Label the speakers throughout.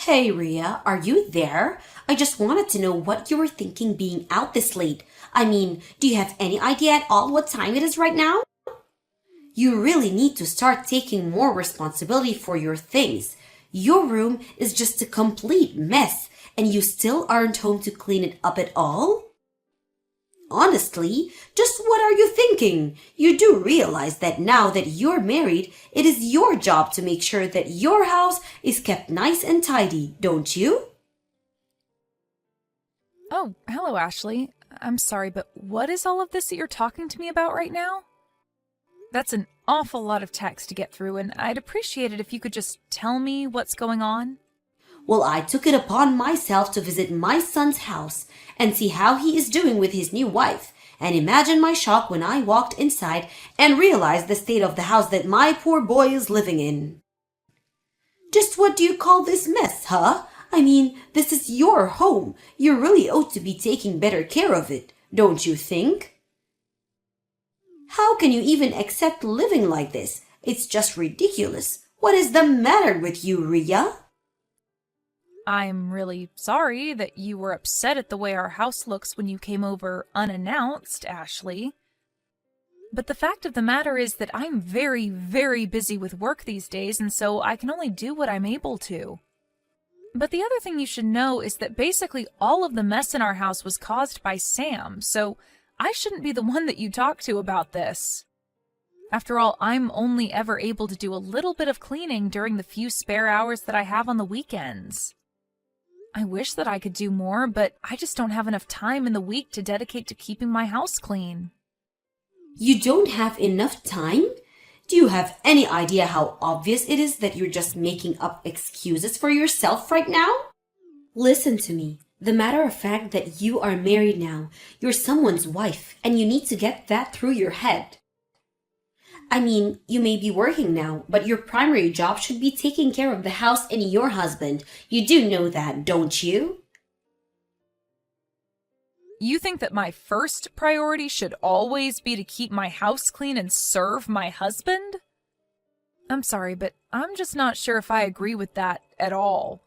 Speaker 1: Hey Ria, are you there? I just wanted to know what you were thinking being out this late. I mean, do you have any idea at all what time it is right now? You really need to start taking more responsibility for your things. Your room is just a complete mess, and you still aren't home to clean it up at all? Honestly, just what are you thinking? You do realize that now that you're married, it is your job to make sure that your house is kept nice and tidy, don't you?
Speaker 2: Oh, hello, Ashley. I'm sorry, but what is all of this that you're talking to me about right now? That's an awful lot of text to get through, and I'd appreciate it if you could just tell me what's going on.
Speaker 1: Well, I took it upon myself to visit my son's house and see how he is doing with his new wife. And imagine my shock when I walked inside and realized the state of the house that my poor boy is living in. Just what do you call this mess, huh? I mean, this is your home. You really ought to be taking better care of it, don't you think? How can you even accept living like this? It's just ridiculous. What is the matter with you, Ria?
Speaker 2: I'm really sorry that you were upset at the way our house looks when you came over unannounced, Ashley. But the fact of the matter is that I'm very, very busy with work these days, and so I can only do what I'm able to. But the other thing you should know is that basically all of the mess in our house was caused by Sam, so I shouldn't be the one that you talk to about this. After all, I'm only ever able to do a little bit of cleaning during the few spare hours that I have on the weekends. I wish that I could do more, but I just don't have enough time in the week to dedicate to keeping my house clean.
Speaker 1: You don't have enough time? Do you have any idea how obvious it is that you're just making up excuses for yourself right now? Listen to me. The matter of fact that you are married now, you're someone's wife, and you need to get that through your head. I mean, you may be working now, but your primary job should be taking care of the house and your husband. You do know that, don't you?
Speaker 2: You think that my first priority should always be to keep my house clean and serve my husband? I'm sorry, but I'm just not sure if I agree with that at all.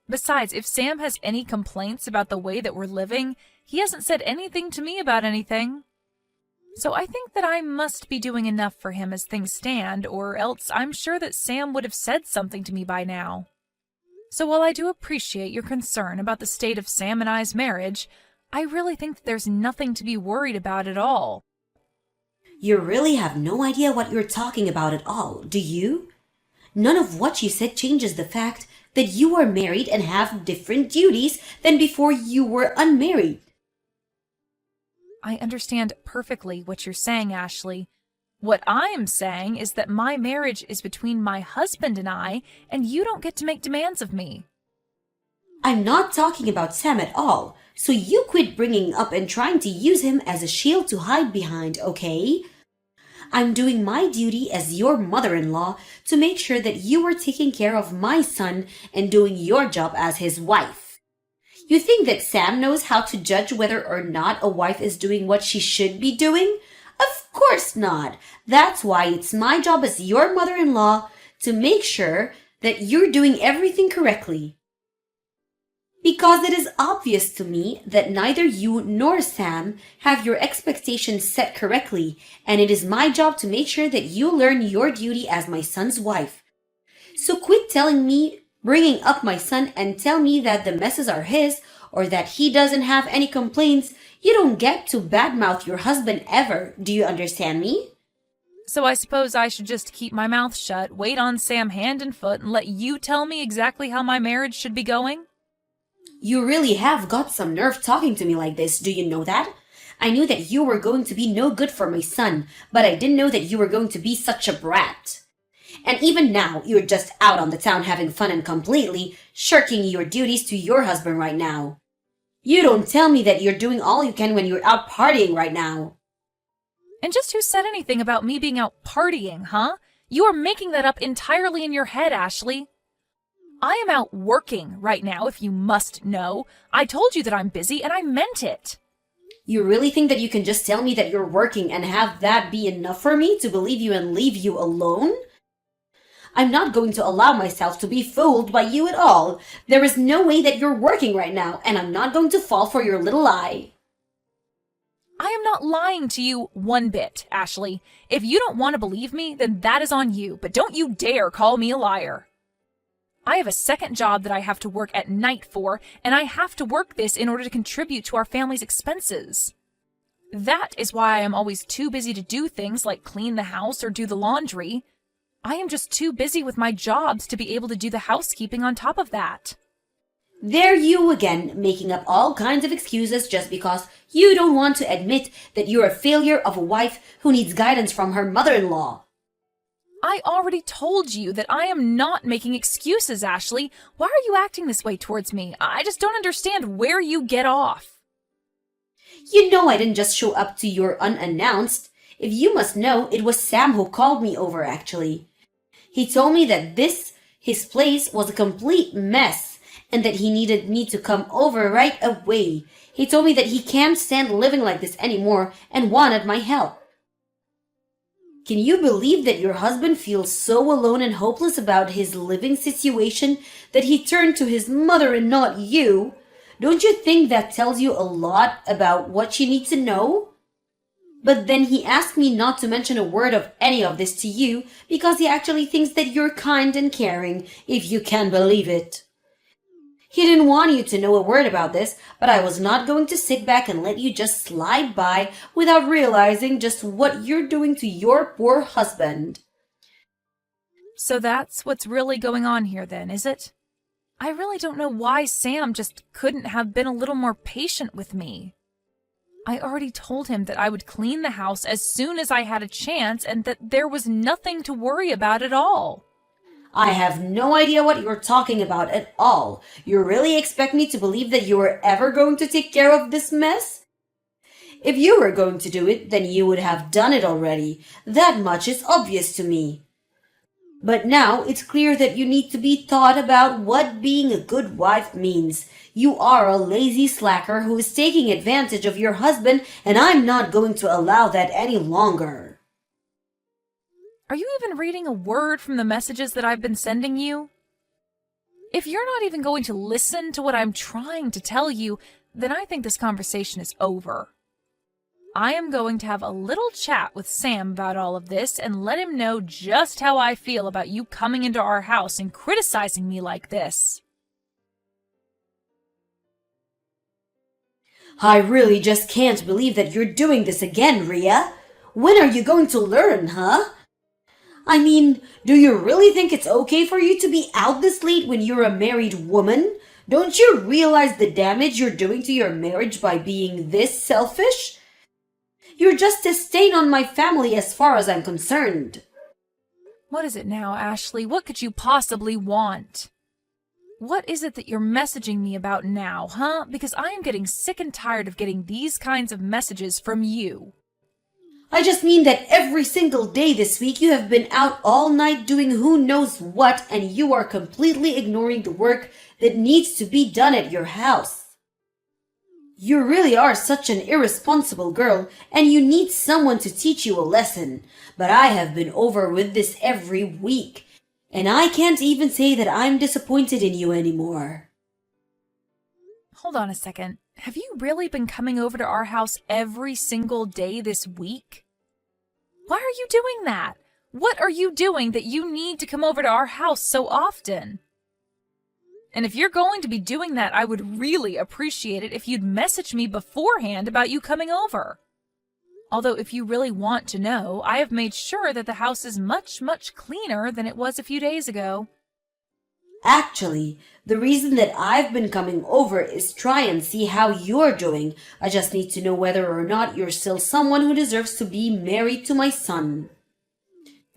Speaker 2: Besides, if Sam has any complaints about the way that we're living, he hasn't said anything to me about anything. So I think that I must be doing enough for him as things stand, or else I'm sure that Sam would have said something to me by now. So while I do appreciate your concern about the state of Sam and I's marriage, I really think that there's nothing to be worried about at all.
Speaker 1: You really have no idea what you're talking about at all, do you? None of what you said changes the fact that you are married and have different duties than before you were unmarried.
Speaker 2: I understand perfectly what you're saying, Ashley. What I am saying is that my marriage is between my husband and I, and you don't get to make demands of me.
Speaker 1: I'm not talking about Sam at all, so you quit bringing up and trying to use him as a shield to hide behind, okay? I'm doing my duty as your mother-in-law to make sure that you are taking care of my son and doing your job as his wife. You think that Sam knows how to judge whether or not a wife is doing what she should be doing? Of course not. That's why it's my job as your mother-in-law to make sure that you're doing everything correctly. Because it is obvious to me that neither you nor Sam have your expectations set correctly, and it is my job to make sure that you learn your duty as my son's wife. So quit telling me, bringing up my son and tell me that the messes are his or that he doesn't have any complaints. You don't get to badmouth your husband ever. Do you understand me?
Speaker 2: So I suppose I should just keep my mouth shut, wait on Sam hand and foot, and let you tell me exactly how my marriage should be going?
Speaker 1: You really have got some nerve talking to me like this, do you know that? I knew that you were going to be no good for my son, but I didn't know that you were going to be such a brat. And even now, you're just out on the town having fun and completely shirking your duties to your husband right now. You don't tell me that you're doing all you can when you're out partying right now.
Speaker 2: And just who said anything about me being out partying, huh? You are making that up entirely in your head, Ashley. I am out working right now, if you must know. I told you that I'm busy, and I meant it.
Speaker 1: You really think that you can just tell me that you're working and have that be enough for me to believe you and leave you alone? I'm not going to allow myself to be fooled by you at all. There is no way that you're working right now, and I'm not going to fall for your little lie.
Speaker 2: I am not lying to you one bit, Ashley. If you don't want to believe me, then that is on you, but don't you dare call me a liar. I have a second job that I have to work at night for, and I have to work this in order to contribute to our family's expenses. That is why I am always too busy to do things like clean the house or do the laundry. I am just too busy with my jobs to be able to do the housekeeping on top of that.
Speaker 1: There you again, making up all kinds of excuses just because you don't want to admit that you're a failure of a wife who needs guidance from her mother-in-law.
Speaker 2: I already told you that I am not making excuses, Ashley. Why are you acting this way towards me? I just don't understand where you get off.
Speaker 1: You know I didn't just show up to your unannounced. If you must know, it was Sam who called me over, actually. He told me that his place was a complete mess and that he needed me to come over right away. He told me that he can't stand living like this anymore and wanted my help. Can you believe that your husband feels so alone and hopeless about his living situation that he turned to his mother and not you? Don't you think that tells you a lot about what you need to know? But then he asked me not to mention a word of any of this to you because he actually thinks that you're kind and caring, if you can believe it. He didn't want you to know a word about this, but I was not going to sit back and let you just slide by without realizing just what you're doing to your poor husband.
Speaker 2: So that's what's really going on here then, is it? I really don't know why Sam just couldn't have been a little more patient with me. I already told him that I would clean the house as soon as I had a chance and that there was nothing to worry about at all.
Speaker 1: I have no idea what you're talking about at all. You really expect me to believe that you were ever going to take care of this mess? If you were going to do it, then you would have done it already. That much is obvious to me. But now it's clear that you need to be taught about what being a good wife means. You are a lazy slacker who is taking advantage of your husband, and I'm not going to allow that any longer.
Speaker 2: Are you even reading a word from the messages that I've been sending you? If you're not even going to listen to what I'm trying to tell you, then I think this conversation is over. I am going to have a little chat with Sam about all of this and let him know just how I feel about you coming into our house and criticizing me like this.
Speaker 1: I really just can't believe that you're doing this again, Ria. When are you going to learn, huh? I mean, do you really think it's okay for you to be out this late when you're a married woman? Don't you realize the damage you're doing to your marriage by being this selfish? You're just a stain on my family as far as I'm concerned.
Speaker 2: What is it now, Ashley? What could you possibly want? What is it that you're messaging me about now, huh? Because I am getting sick and tired of getting these kinds of messages from you.
Speaker 1: I just mean that every single day this week you have been out all night doing who knows what, and you are completely ignoring the work that needs to be done at your house. You really are such an irresponsible girl, and you need someone to teach you a lesson. But I have been over with this every week, and I can't even say that I'm disappointed in you anymore.
Speaker 2: Hold on a second. Have you really been coming over to our house every single day this week? Why are you doing that? What are you doing that you need to come over to our house so often? And if you're going to be doing that, I would really appreciate it if you'd message me beforehand about you coming over. Although if you really want to know, I have made sure that the house is much, much cleaner than it was a few days ago.
Speaker 1: Actually, the reason that I've been coming over is try and see how you're doing. I just need to know whether or not you're still someone who deserves to be married to my son.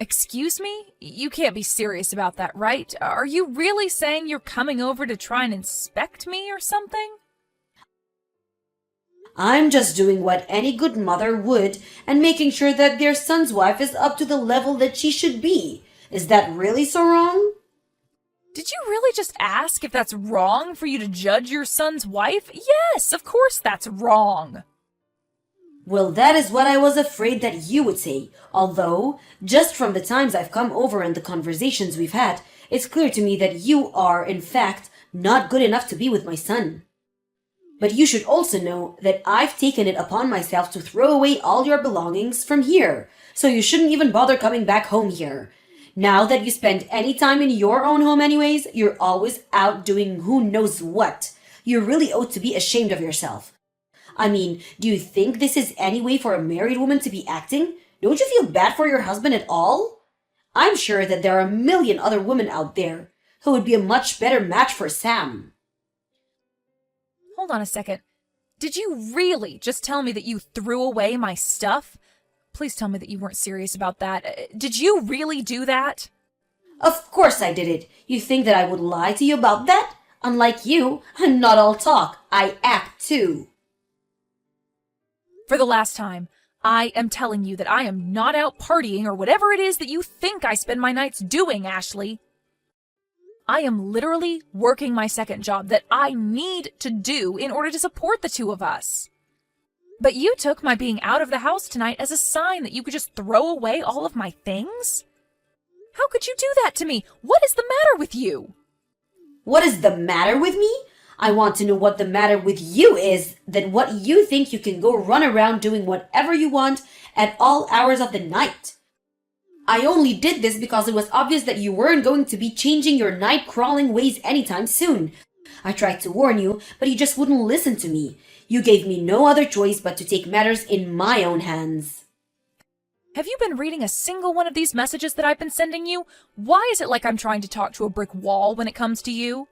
Speaker 2: Excuse me? You can't be serious about that, right? Are you really saying you're coming over to try and inspect me or something?
Speaker 1: I'm just doing what any good mother would and making sure that their son's wife is up to the level that she should be. Is that really so wrong?
Speaker 2: Did you really just ask if that's wrong for you to judge your son's wife? Yes, of course that's wrong.
Speaker 1: Well, that is what I was afraid that you would say. Although, just from the times I've come over and the conversations we've had, it's clear to me that you are, in fact, not good enough to be with my son. But you should also know that I've taken it upon myself to throw away all your belongings from here, so you shouldn't even bother coming back home here. Now that you spend any time in your own home anyways, you're always out doing who knows what. You really ought to be ashamed of yourself. I mean, do you think this is any way for a married woman to be acting? Don't you feel bad for your husband at all? I'm sure that there are a million other women out there who would be a much better match for Sam.
Speaker 2: Hold on a second. Did you really just tell me that you threw away my stuff? Please tell me that you weren't serious about that. Did you really do that?
Speaker 1: Of course I did it. You think that I would lie to you about that? Unlike you, I'm not all talk. I act too.
Speaker 2: For the last time, I am telling you that I am not out partying or whatever it is that you think I spend my nights doing, Ashley. I am literally working my second job that I need to do in order to support the two of us. But you took my being out of the house tonight as a sign that you could just throw away all of my things? How could you do that to me? What is the matter with you?
Speaker 1: What is the matter with me? I want to know what the matter with you is, that what you think you can go run around doing whatever you want at all hours of the night. I only did this because it was obvious that you weren't going to be changing your night-crawling ways anytime soon. I tried to warn you, but you just wouldn't listen to me. You gave me no other choice but to take matters in my own hands.
Speaker 2: Have you been reading a single one of these messages that I've been sending you? Why is it like I'm trying to talk to a brick wall when it comes to you?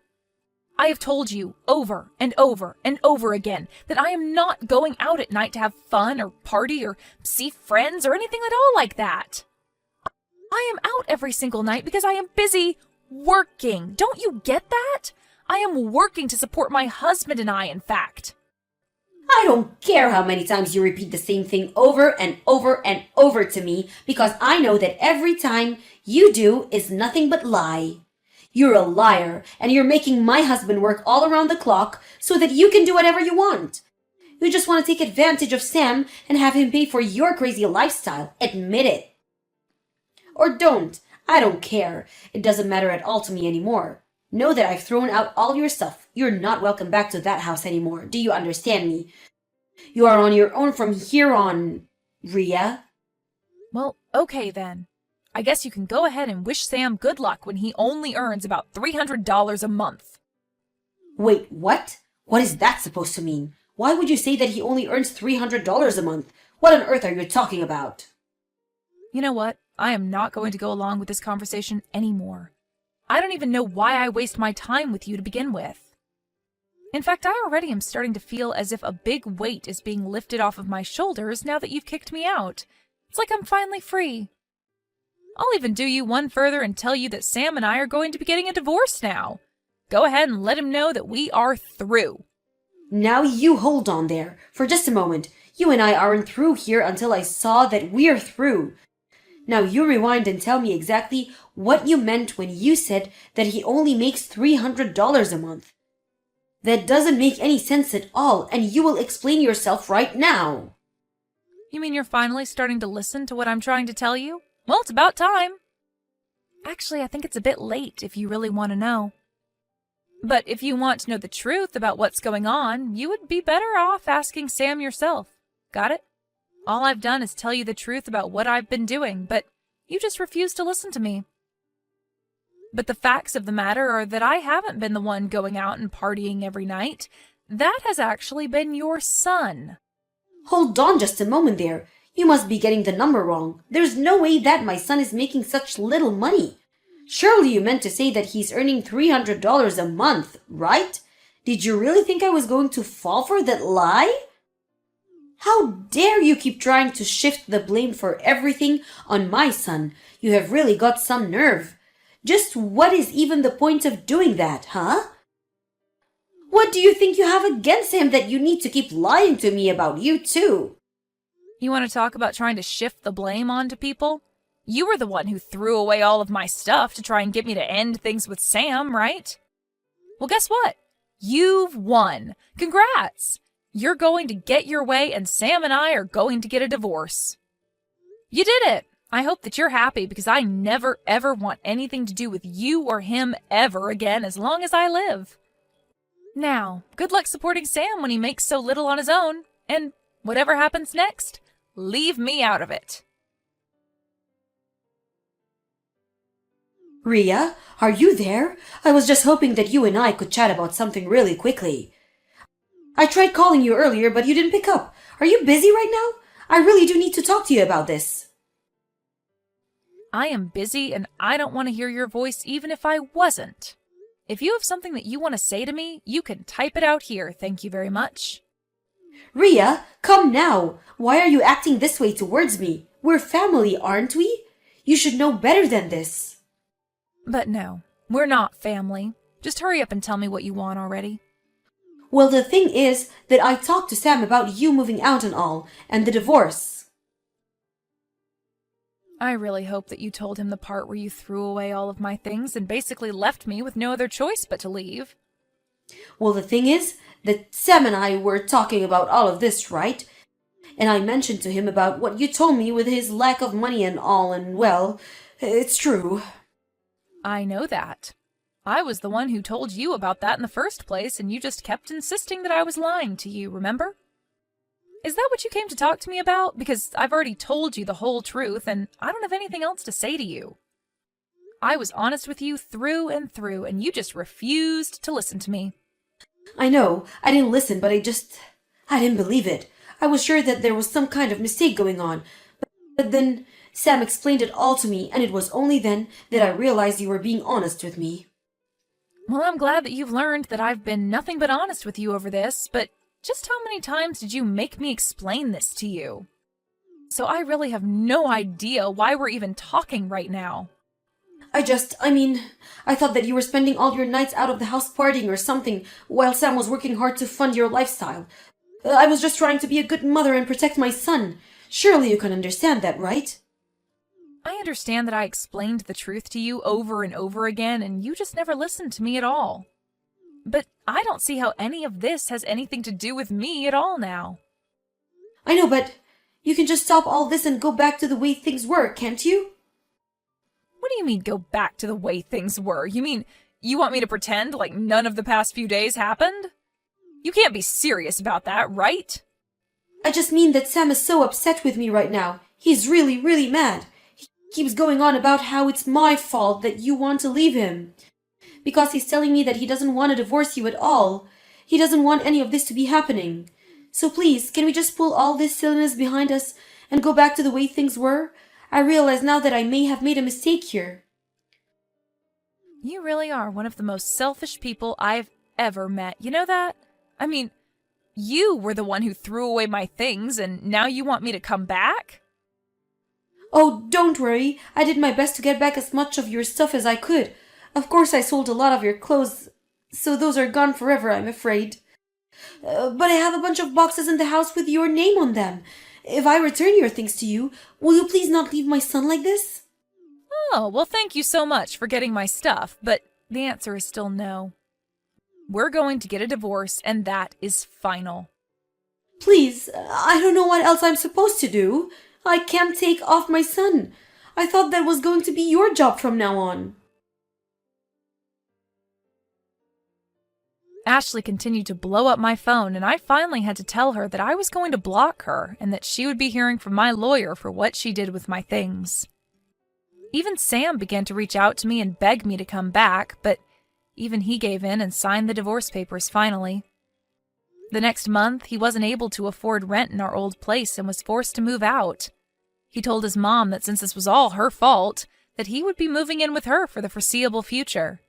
Speaker 2: I have told you over and over and over again that I am not going out at night to have fun or party or see friends or anything at all like that. I am out every single night because I am busy working. Don't you get that? I am working to support my husband and I, in fact.
Speaker 1: I don't care how many times you repeat the same thing over and over and over to me, because I know that every time you do is nothing but lie. You're a liar, and you're making my husband work all around the clock so that you can do whatever you want. You just want to take advantage of Sam and have him pay for your crazy lifestyle. Admit it. Or don't. I don't care. It doesn't matter at all to me anymore. Know that I've thrown out all your stuff. You're not welcome back to that house anymore. Do you understand me? You are on your own from here on, Ria.
Speaker 2: Well, okay then. I guess you can go ahead and wish Sam good luck when he only earns about $300 a month.
Speaker 1: Wait, what? What is that supposed to mean? Why would you say that he only earns $300 a month? What on earth are you talking about?
Speaker 2: You know what? I am not going to go along with this conversation anymore. I don't even know why I waste my time with you to begin with. In fact, I already am starting to feel as if a big weight is being lifted off of my shoulders now that you've kicked me out. It's like I'm finally free. I'll even do you one further and tell you that Sam and I are going to be getting a divorce now. Go ahead and let him know that we are through.
Speaker 1: Now you hold on there. For just a moment. You and I aren't through here until I saw that we're through. Now you rewind and tell me exactly what you meant when you said that he only makes $300 a month. That doesn't make any sense at all, and you will explain yourself right now.
Speaker 2: You mean you're finally starting to listen to what I'm trying to tell you? Well, it's about time. Actually, I think it's a bit late if you really want to know. But if you want to know the truth about what's going on, you would be better off asking Sam yourself. Got it? All I've done is tell you the truth about what I've been doing, but you just refuse to listen to me. But the facts of the matter are that I haven't been the one going out and partying every night. That has actually been your son.
Speaker 1: Hold on just a moment there. You must be getting the number wrong. There's no way that my son is making such little money. Surely you meant to say that he's earning $300 a month, right? Did you really think I was going to fall for that lie? How dare you keep trying to shift the blame for everything on my son? You have really got some nerve. Just what is even the point of doing that, huh? What do you think you have against him that you need to keep lying to me about you too?
Speaker 2: You want to talk about trying to shift the blame onto people? You were the one who threw away all of my stuff to try and get me to end things with Sam, right? Well, guess what? You've won. Congrats! You're going to get your way, and Sam and I are going to get a divorce. You did it! I hope that you're happy, because I never ever want anything to do with you or him ever again as long as I live. Now, good luck supporting Sam when he makes so little on his own, and whatever happens next, leave me out of it.
Speaker 1: Ria, are you there? I was just hoping that you and I could chat about something really quickly. I tried calling you earlier, but you didn't pick up. Are you busy right now? I really do need to talk to you about this.
Speaker 2: I am busy, and I don't want to hear your voice even if I wasn't. If you have something that you want to say to me, you can type it out here, thank you very much.
Speaker 1: Ria, come now. Why are you acting this way towards me? We're family, aren't we? You should know better than this.
Speaker 2: But no, we're not family. Just hurry up and tell me what you want already.
Speaker 1: Well, the thing is that I talked to Sam about you moving out and all, and the divorce.
Speaker 2: I really hope that you told him the part where you threw away all of my things and basically left me with no other choice but to leave.
Speaker 1: Well, the thing is that Sam and I were talking about all of this, right? And I mentioned to him about what you told me with his lack of money and all, and well, it's true.
Speaker 2: I know that. I was the one who told you about that in the first place, and you just kept insisting that I was lying to you, remember? Is that what you came to talk to me about? Because I've already told you the whole truth, and I don't have anything else to say to you. I was honest with you through and through, and you just refused to listen to me.
Speaker 1: I know, I didn't listen, but I didn't believe it. I was sure that there was some kind of mistake going on. But then Sam explained it all to me, and it was only then that I realized you were being honest with me.
Speaker 2: Well, I'm glad that you've learned that I've been nothing but honest with you over this, but just how many times did you make me explain this to you? So I really have no idea why we're even talking right now.
Speaker 1: I thought that you were spending all your nights out of the house partying or something, while Sam was working hard to fund your lifestyle. I was just trying to be a good mother and protect my son. Surely you can understand that, right?
Speaker 2: I understand that I explained the truth to you over and over again, and you just never listened to me at all. But I don't see how any of this has anything to do with me at all now.
Speaker 1: I know, but you can just stop all this and go back to the way things were, can't you?
Speaker 2: What do you mean, go back to the way things were? You mean you want me to pretend like none of the past few days happened? You can't be serious about that, right?
Speaker 1: I just mean that Sam is so upset with me right now. He's really, really mad. He keeps going on about how it's my fault that you want to leave him. Because he's telling me that he doesn't want to divorce you at all. He doesn't want any of this to be happening. So please, can we just pull all this silliness behind us and go back to the way things were? I realize now that I may have made a mistake here.
Speaker 2: You really are one of the most selfish people I've ever met. You know that? I mean, you were the one who threw away my things, and now you want me to come back?
Speaker 1: Oh, don't worry. I did my best to get back as much of your stuff as I could. Of course, I sold a lot of your clothes, so those are gone forever, I'm afraid. But I have a bunch of boxes in the house with your name on them. If I return your things to you, will you please not leave my son like this?
Speaker 2: Oh, well, thank you so much for getting my stuff, but the answer is still no. We're going to get a divorce, and that is final.
Speaker 1: Please, I don't know what else I'm supposed to do. I can't take off my son. I thought that was going to be your job from now on.
Speaker 2: Ashley continued to blow up my phone, and I finally had to tell her that I was going to block her and that she would be hearing from my lawyer for what she did with my things. Even Sam began to reach out to me and beg me to come back, but even he gave in and signed the divorce papers finally. The next month, he wasn't able to afford rent in our old place and was forced to move out. He told his mom that since this was all her fault, that he would be moving in with her for the foreseeable future.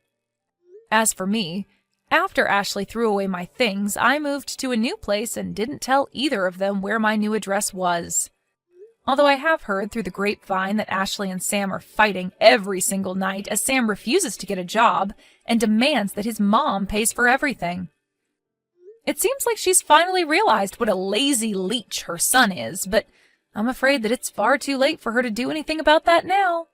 Speaker 2: As for me, after Ashley threw away my things, I moved to a new place and didn't tell either of them where my new address was. Although I have heard through the grapevine that Ashley and Sam are fighting every single night as Sam refuses to get a job and demands that his mom pays for everything. It seems like she's finally realized what a lazy leech her son is, but I'm afraid that it's far too late for her to do anything about that now.